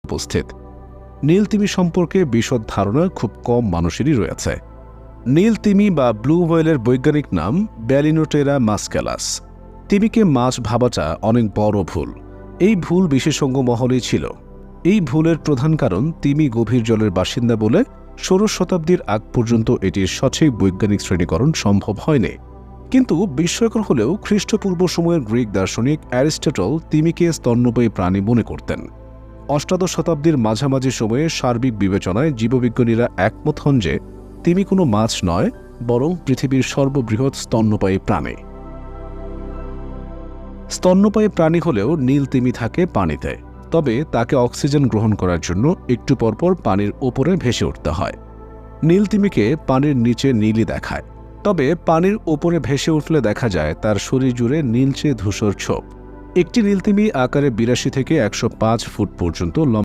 উপস্থিত। নীল তিমি সম্পর্কে বিশদ ধারণা খুব কম মানুষেরই রয়েছে। নীল তিমি বা ব্লু হোয়েলের বৈজ্ঞানিক নাম ব্যালিনোটেরা মাস্কেলাস। তিমিকে মাছ ভাবাটা অনেক বড় ভুল। এই ভুল বিশেষজ্ঞ মহলেই ছিল। এই ভুলের প্রধান কারণ তিমি গভীর জলের বাসিন্দা বলে ১৬ শতাব্দীর আগ পর্যন্ত এটির সঠিক বৈজ্ঞানিক শ্রেণীকরণ সম্ভব হয়নি। কিন্তু বিস্ময়কর হলেও খ্রিস্টপূর্ব সময়ের গ্রিক দার্শনিক অ্যারিস্টটল তিমিকে স্তন্যপায়ী প্রাণী মনে করতেন। অষ্টাদশ শতাব্দীর মাঝামাঝি সময়ে সার্বিক বিবেচনায় জীববিজ্ঞানীরা একমত হন যে তিমি কোনো মাছ নয়, বরং পৃথিবীর সর্ববৃহৎ স্তন্যপায়ী প্রাণী। স্তন্যপায়ী প্রাণী হলেও নীল তিমি থাকে পানিতে, তবে তাকে অক্সিজেন গ্রহণ করার জন্য একটু পরপর পানির ওপরে ভেসে উঠতে হয়। নীল তিমিকে পানির নিচে নীলই দেখায়, তবে পানির ওপরে ভেসে উঠলে দেখা যায় তার শরীর জুড়ে নীলচে ধূসর ছোপ। একটি নীল তিমি আকারে ৮২ থেকে ১০৫ ফুট পর্যন্ত লম্বা।